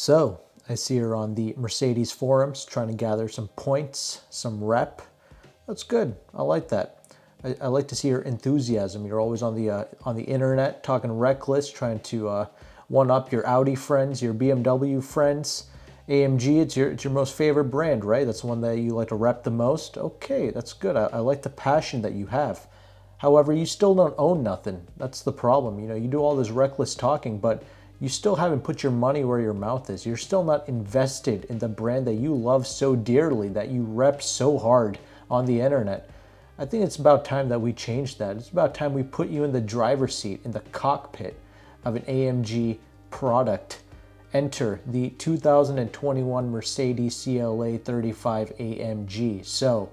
So, I see you're on the Mercedes forums trying to gather some points, some rep. That's good. I like that. I like to see your enthusiasm. You're always on the internet talking reckless, trying to one up your Audi friends, your BMW friends. AMG, it's your most favorite brand, right? That's the one that you like to rep the most. Okay, that's good. I like the passion that you have. However, you still don't own nothing. That's the problem. You do all this reckless talking, but you still haven't put your money where your mouth is. You're still not invested in the brand that you love so dearly, that you rep so hard on the internet. I think it's about time that we change that. It's about time we put you in the driver's seat, in the cockpit of an AMG product. Enter the 2021 Mercedes CLA 35 AMG. So,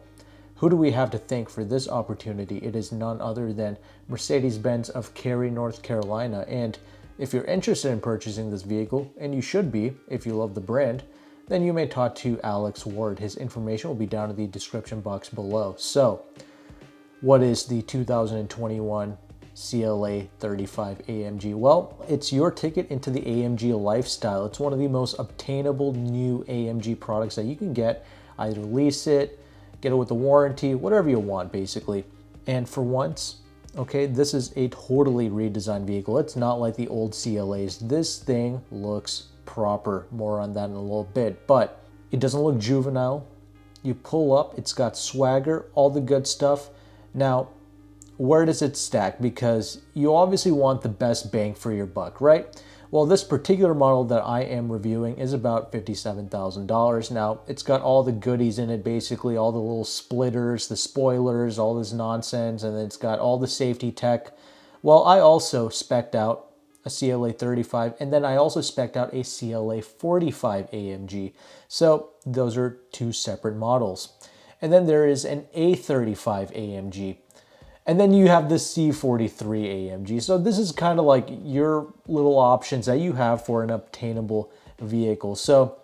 who do we have to thank for this opportunity? It is none other than Mercedes-Benz of Cary, North Carolina. And if you're interested in purchasing this vehicle, and you should be if you love the brand, then you may talk to Alex Ward. His information will be down in the description box below. So, what is the 2021 CLA 35 AMG? Well, it's your ticket into the AMG lifestyle. It's one of the most obtainable new AMG products that you can get. Either lease it, get it with a warranty, whatever you want basically. And for once, okay, this is a totally redesigned vehicle. It's not like the old CLAs. This thing looks proper. More on that in a little bit, but it doesn't look juvenile. You pull up, it's got swagger, all the good stuff. Now, where does it stack? Because you obviously want the best bang for your buck, right? Well, this particular model that I am reviewing is about $57,000. Now, it's got all the goodies in it, basically, all the little splitters, the spoilers, all this nonsense, and then it's got all the safety tech. Well, I also spec'd out a CLA 35, and then I also spec'd out a CLA 45 AMG. So those are two separate models. And then there is an A35 AMG. And then you have the C43 AMG. So this is kind of like your little options that you have for an obtainable vehicle. So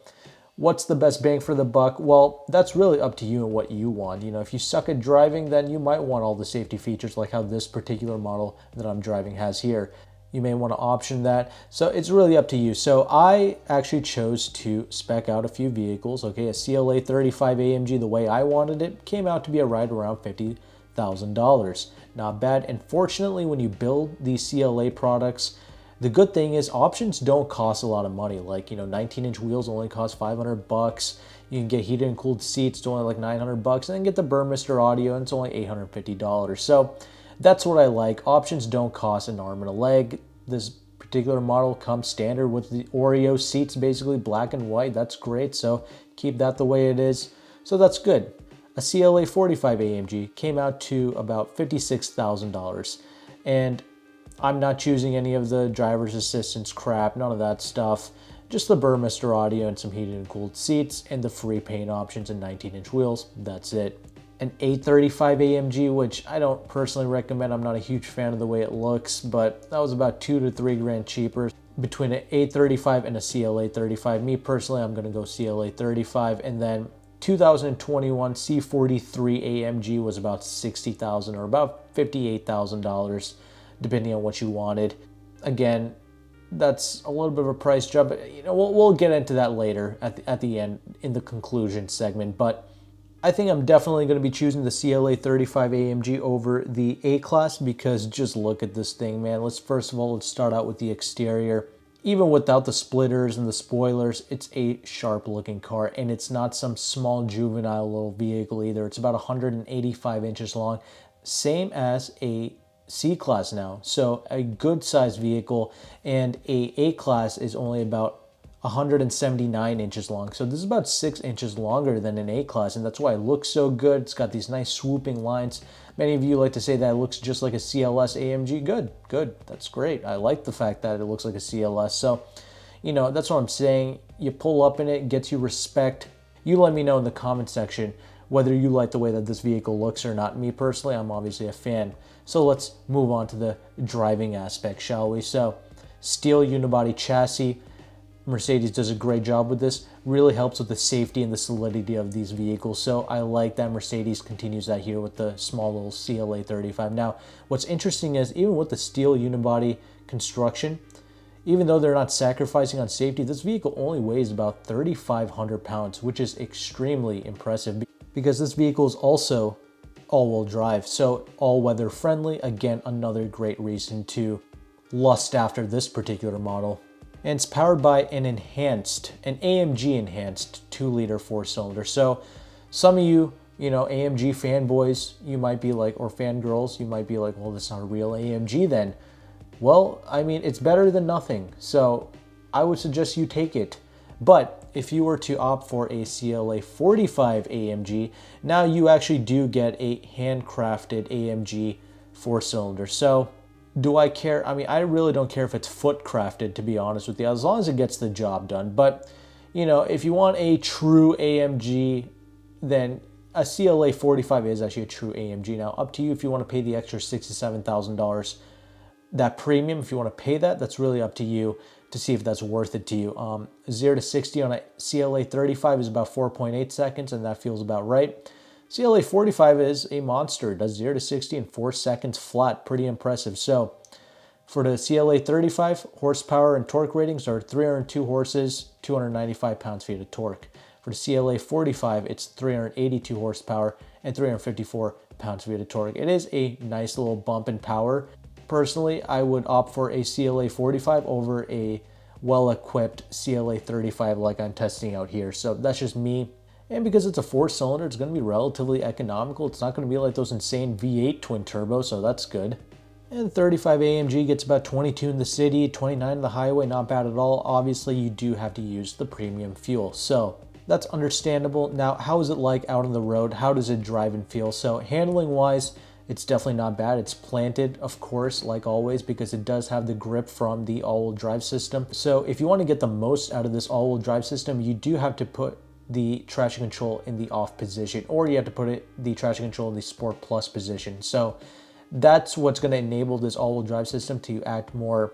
what's the best bang for the buck? Well, that's really up to you and what you want. If you suck at driving, then you might want all the safety features like how this particular model that I'm driving has here. You may want to option that. So it's really up to you. So I actually chose to spec out a few vehicles. Okay, a CLA 35 AMG, the way I wanted it, came out to be right around $50,000. Not bad. And fortunately, when you build these CLA products, the good thing is options don't cost a lot of money. Like, 19-inch wheels only cost $500. You can get heated and cooled seats, it's only like $900, and then get the Burmester audio, and it's only $850. So that's what I like. Options don't cost an arm and a leg. This particular model comes standard with the Oreo seats, basically black and white. That's great. So keep that the way it is. So that's good. A CLA 45 AMG came out to about $56,000. And I'm not choosing any of the driver's assistance crap, none of that stuff. Just the Burmester audio and some heated and cooled seats and the free paint options and 19-inch wheels. That's it. An A35 AMG, which I don't personally recommend. I'm not a huge fan of the way it looks, but that was about $2 to $3 grand cheaper between an A35 and a CLA 35. Me personally, I'm going to go CLA 35. And then 2021 C43 AMG was about $60,000 or about $58,000, depending on what you wanted. Again, that's a little bit of a price jump, but we'll get into that later at the end in the conclusion segment. But I think I'm definitely going to be choosing the CLA 35 AMG over the A-Class because just look at this thing, man. Let's start out with the exterior. Even without the splitters and the spoilers, it's a sharp looking car, and it's not some small juvenile little vehicle either. It's about 185 inches long, same as a C-Class now. So a good sized vehicle, and a A-Class is only about 179 inches long. So this is about 6 inches longer than an A-Class, and that's why it looks so good. It's got these nice swooping lines. Many of you like to say that it looks just like a CLS AMG. Good. That's great. I like the fact that it looks like a CLS. So, that's what I'm saying. You pull up in it, gets you respect. You let me know in the comment section whether you like the way that this vehicle looks or not. Me personally, I'm obviously a fan. So let's move on to the driving aspect, shall we? So, steel unibody chassis. Mercedes does a great job with this. Really helps with the safety and the solidity of these vehicles. So I like that Mercedes continues that here with the small little CLA 35. Now, what's interesting is even with the steel unibody construction, even though they're not sacrificing on safety, this vehicle only weighs about 3,500 pounds, which is extremely impressive because this vehicle is also all-wheel drive, so all-weather friendly. Again, another great reason to lust after this particular model. And it's powered by an AMG enhanced 2-liter 4-cylinder. So some of you, AMG fanboys, you might be like, or fangirls, you might be like, well, that's not a real AMG then. Well, I mean, it's better than nothing. So I would suggest you take it. But if you were to opt for a CLA 45 AMG, now you actually do get a handcrafted AMG 4-cylinder. So do I care? I mean, I really don't care if it's foot crafted, to be honest with you, as long as it gets the job done. But, if you want a true AMG, then a CLA 45 is actually a true AMG. Now, up to you if you want to pay the extra $67,000, that premium, if you want to pay that, that's really up to you to see if that's worth it to you. 0 to 60 on a CLA 35 is about 4.8 seconds, and that feels about right. CLA 45 is a monster. It does 0 to 60 in 4 seconds flat. Pretty impressive. So for the CLA 35, horsepower and torque ratings are 302 horses, 295 pounds-feet of torque. For the CLA 45, it's 382 horsepower and 354 pounds-feet of torque. It is a nice little bump in power. Personally, I would opt for a CLA 45 over a well-equipped CLA 35 like I'm testing out here. So that's just me. And because it's a 4-cylinder, it's going to be relatively economical. It's not going to be like those insane V8 twin turbo, so that's good. And 35 AMG gets about 22 in the city, 29 in the highway, not bad at all. Obviously, you do have to use the premium fuel, so that's understandable. Now, how is it like out on the road? How does it drive and feel? So handling-wise, it's definitely not bad. It's planted, of course, like always, because it does have the grip from the all-wheel drive system. So if you want to get the most out of this all-wheel drive system, you do have to put the traction control in the off position, or you have to put the traction control in the Sport Plus position. So that's what's going to enable this all-wheel drive system to act more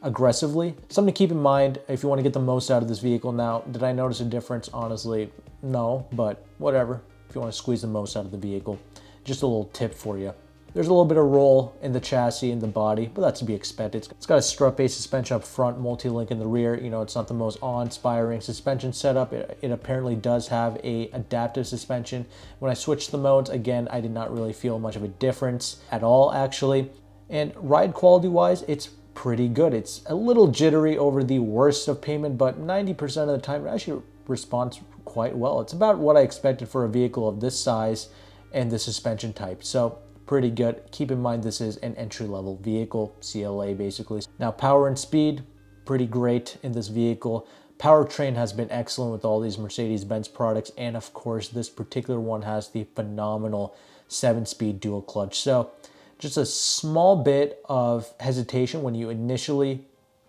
aggressively. Something to keep in mind if you want to get the most out of this vehicle. Now, did I notice a difference? Honestly, no, but whatever. If you want to squeeze the most out of the vehicle, just a little tip for you. There's a little bit of roll in the chassis and the body, but that's to be expected. It's got a strut-based suspension up front, multi-link in the rear. It's not the most awe-inspiring suspension setup. It apparently does have a adaptive suspension. When I switched the modes, again, I did not really feel much of a difference at all, actually. And ride quality-wise, it's pretty good. It's a little jittery over the worst of pavement, but 90% of the time it actually responds quite well. It's about what I expected for a vehicle of this size and the suspension type. So pretty good. Keep in mind this is an entry-level vehicle, CLA basically. Now power and speed, pretty great in this vehicle. Powertrain has been excellent with all these Mercedes-Benz products, and of course this particular one has the phenomenal 7-speed dual clutch. So just a small bit of hesitation when you initially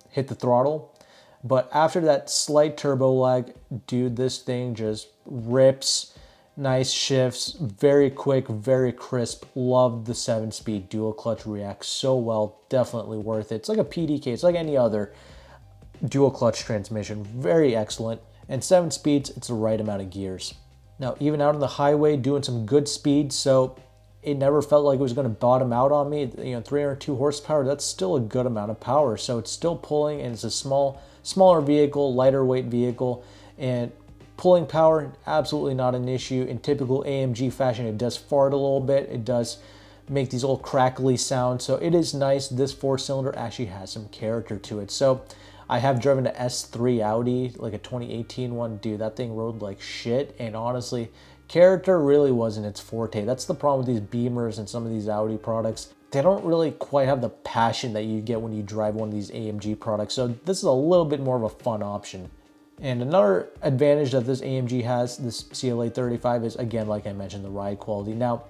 hit the throttle, but after that slight turbo lag, dude, this thing just rips. Nice shifts, very quick, very crisp. Love the 7-speed dual clutch, reacts so well. Definitely worth it. It's like a PDK. It's like any other dual clutch transmission. Very excellent. And 7 speeds, it's the right amount of gears. Now, even out on the highway, doing some good speed, so it never felt like it was going to bottom out on me. 302 horsepower, that's still a good amount of power. So it's still pulling, and it's a smaller vehicle, lighter weight vehicle, and pulling power, absolutely not an issue. In typical AMG fashion, it does fart a little bit. It does make these little crackly sounds. So it is nice. This 4-cylinder actually has some character to it. So I have driven an S3 Audi, like a 2018 one. Dude, that thing rode like shit. And honestly, character really wasn't its forte. That's the problem with these Beamers and some of these Audi products. They don't really quite have the passion that you get when you drive one of these AMG products. So this is a little bit more of a fun option. And another advantage that this AMG has, this CLA 35, is, again, like I mentioned, the ride quality. Now,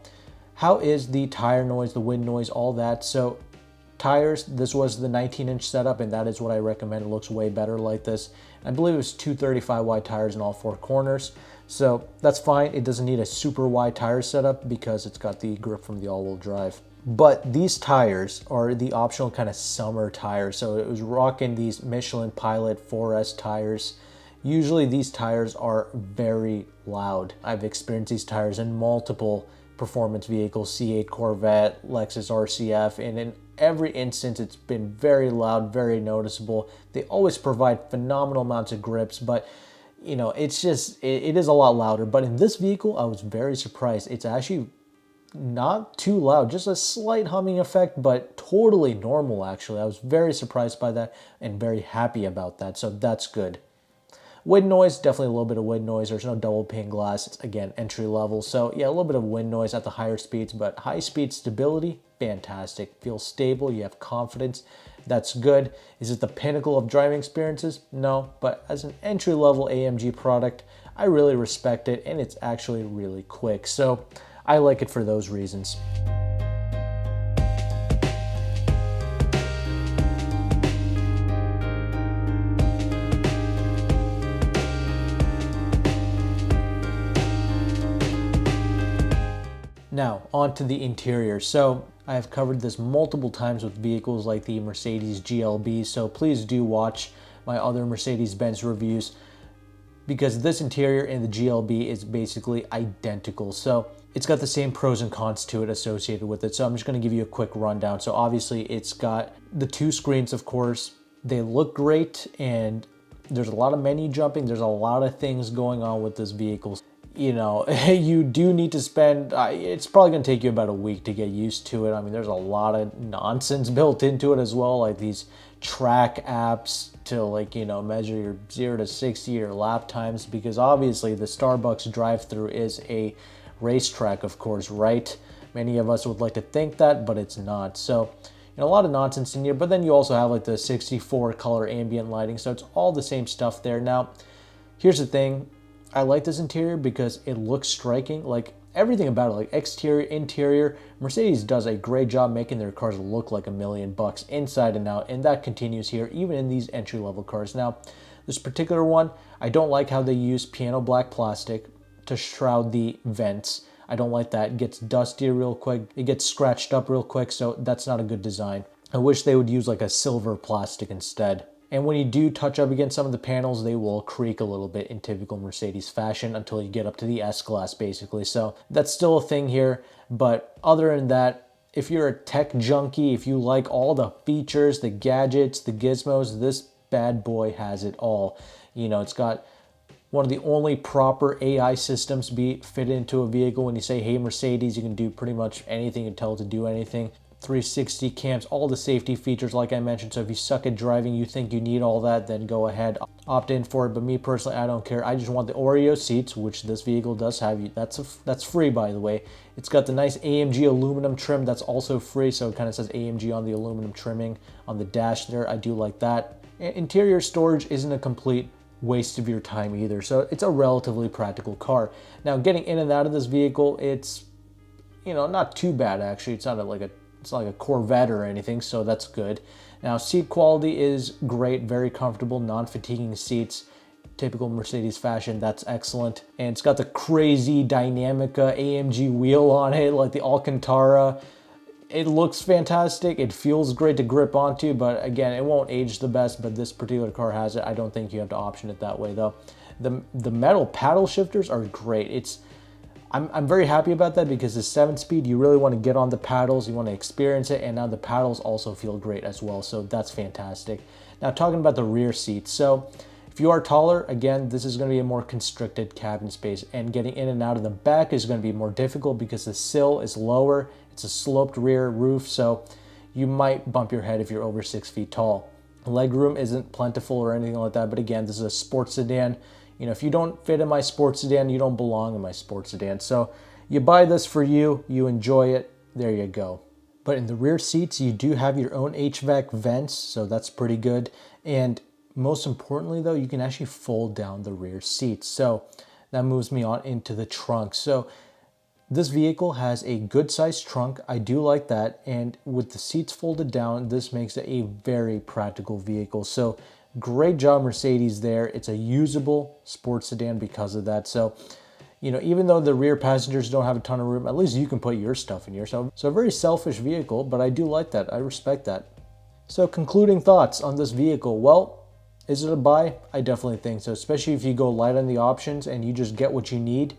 how is the tire noise, the wind noise, all that? So tires, this was the 19-inch setup, and that is what I recommend. It looks way better like this. I believe it was 235 wide tires in all 4 corners. So that's fine. It doesn't need a super wide tire setup because it's got the grip from the all-wheel drive. But these tires are the optional kind of summer tires. So it was rocking these Michelin Pilot 4S tires. Usually these tires are very loud. I've experienced these tires in multiple performance vehicles, C8 Corvette, Lexus RCF, and in every instance, it's been very loud, very noticeable. They always provide phenomenal amounts of grips, but you know, it's just, it is a lot louder. But in this vehicle, I was very surprised. It's actually not too loud, just a slight humming effect, but totally normal actually. I was very surprised by that and very happy about that, so that's good. Wind noise, definitely a little bit of wind noise. There's no double pane glass. It's, again, entry level. So yeah, a little bit of wind noise at the higher speeds, but high speed stability, fantastic. Feels stable, you have confidence. That's good. Is it the pinnacle of driving experiences? No, but as an entry level AMG product, I really respect it, and it's actually really quick. So I like it for those reasons. Now, on to the interior. So, I have covered this multiple times with vehicles like the Mercedes GLB, so please do watch my other Mercedes-Benz reviews, because this interior in the GLB is basically identical. So, it's got the same pros and cons to it associated with it. So, I'm just going to give you a quick rundown. So, obviously, it's got the 2 screens, of course. They look great, and there's a lot of menu jumping. There's a lot of things going on with this vehicle. You know, you do need to spend, it's probably going to take you about a week to get used to it. I mean, there's a lot of nonsense built into it as well, like these track apps to, like, you know, measure your 0 to 60 or lap times, because obviously the Starbucks drive-thru is a racetrack, of course, right? Many of us would like to think that, but it's not. So, you know, a lot of nonsense in here, but then you also have like the 64 color ambient lighting, so it's all the same stuff there. Now, here's the thing. I like this interior because it looks striking. Like, everything about it, like exterior, interior, Mercedes does a great job making their cars look like $1 million inside and out, and that continues here even in these entry-level cars. Now, this particular one, I don't like how they use piano black plastic to shroud the vents. I don't like that. It gets dusty real quick. It gets scratched up real quick, so that's not a good design. I wish they would use like a silver plastic instead. And when you do touch up against some of the panels, they will creak a little bit in typical Mercedes fashion until you get up to the S-Class, basically. So that's still a thing here. But other than that, if you're a tech junkie, if you like all the features, the gadgets, the gizmos, this bad boy has it all. You know, it's got one of the only proper AI systems be fitted into a vehicle. When you say, hey, Mercedes, you can do pretty much anything and tell it to do anything. 360 cams, all the safety features like I mentioned. So if you suck at driving, you think you need all that, then go ahead, opt in for it. But me personally, I don't care. I just want the Oreo seats, which this vehicle does have. That's free, by the way. It's got the nice AMG aluminum trim that's also free, so it kind of says AMG on the aluminum trimming on the dash there. I do like that. Interior storage isn't a complete waste of your time either, so it's a relatively practical car. Now, getting in and out of this vehicle, it's, you know, not too bad actually. It's not like a Corvette or anything, so that's good. Now, seat quality is great, very comfortable, non-fatiguing seats, typical Mercedes fashion. That's excellent. And it's got the crazy Dynamica AMG wheel on it, like the Alcantara. It looks fantastic. It feels great to grip onto, but again, it won't age the best, but this particular car has it. I don't think you have to option it that way though. The metal paddle shifters are great. I'm very happy about that, because the 7-speed, you really want to get on the paddles, you want to experience it, and now the paddles also feel great as well, so that's fantastic. Now, talking about the rear seats, so if you are taller, again, this is going to be a more constricted cabin space, and getting in and out of the back is going to be more difficult because the sill is lower, it's a sloped rear roof, so you might bump your head if you're over 6 feet tall. Legroom isn't plentiful or anything like that, but again, this is a sports sedan. You know, if you don't fit in my sports sedan, you don't belong in my sports sedan. So you buy this for you, you enjoy it, there you go. But in the rear seats, you do have your own HVAC vents, so that's pretty good. And most importantly though, you can actually fold down the rear seats. So that moves me on into the trunk. So this vehicle has a good sized trunk. I do like that. And with the seats folded down, this makes it a very practical vehicle. So great job, Mercedes there. It's a usable sports sedan because of that. So, you know, even though the rear passengers don't have a ton of room, at least you can put your stuff in here. So a very selfish vehicle, but I do like that. I respect that. So concluding thoughts on this vehicle. Well, is it a buy? I definitely think so, especially if you go light on the options and you just get what you need.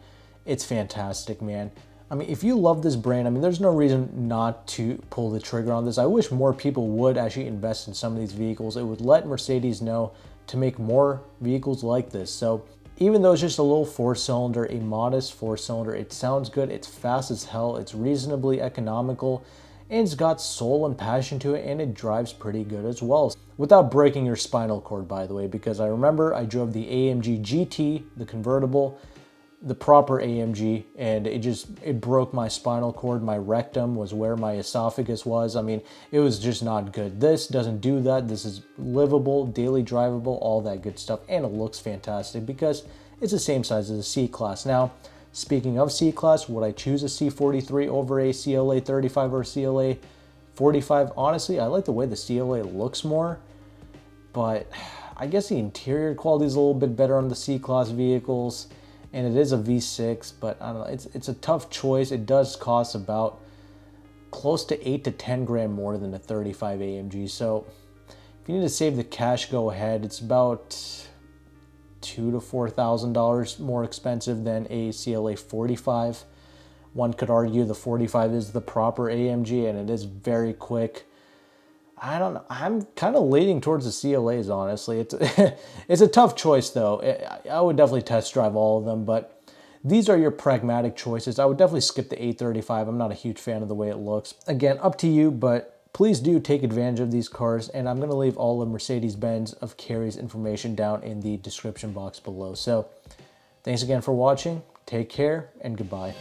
It's fantastic, man. I mean, if you love this brand, I mean, there's no reason not to pull the trigger on this. I wish more people would actually invest in some of these vehicles. It would let Mercedes know to make more vehicles like this. So even though it's just a little 4-cylinder, a modest 4-cylinder, it sounds good, it's fast as hell, it's reasonably economical, and it's got soul and passion to it, and it drives pretty good as well. Without breaking your spinal cord, by the way, because I remember I drove the AMG GT, the convertible, the proper AMG, and it broke my spinal cord. My rectum was where my esophagus was. I mean, it was just not good. This doesn't do that. This is livable, daily drivable, all that good stuff, and it looks fantastic because it's the same size as a C-Class. Now, speaking of C-Class, would I choose a C43 over a CLA 35 or a CLA 45? Honestly, I like the way the CLA looks more, but I guess the interior quality is a little bit better on the C-Class vehicles. And it is a V6, but I don't know, it's a tough choice. It does cost about close to 8 to 10 grand more than a 35 AMG. So if you need to save the cash, go ahead. It's about $2,000 to $4,000 more expensive than a CLA 45. One could argue the 45 is the proper AMG, and it is very quick. I don't know. I'm kind of leaning towards the CLAs, honestly. It's a tough choice, though. I would definitely test drive all of them, but these are your pragmatic choices. I would definitely skip the 835. I'm not a huge fan of the way it looks. Again, up to you, but please do take advantage of these cars, and I'm going to leave all of Mercedes-Benz of Cary's information down in the description box below. So thanks again for watching. Take care, and goodbye.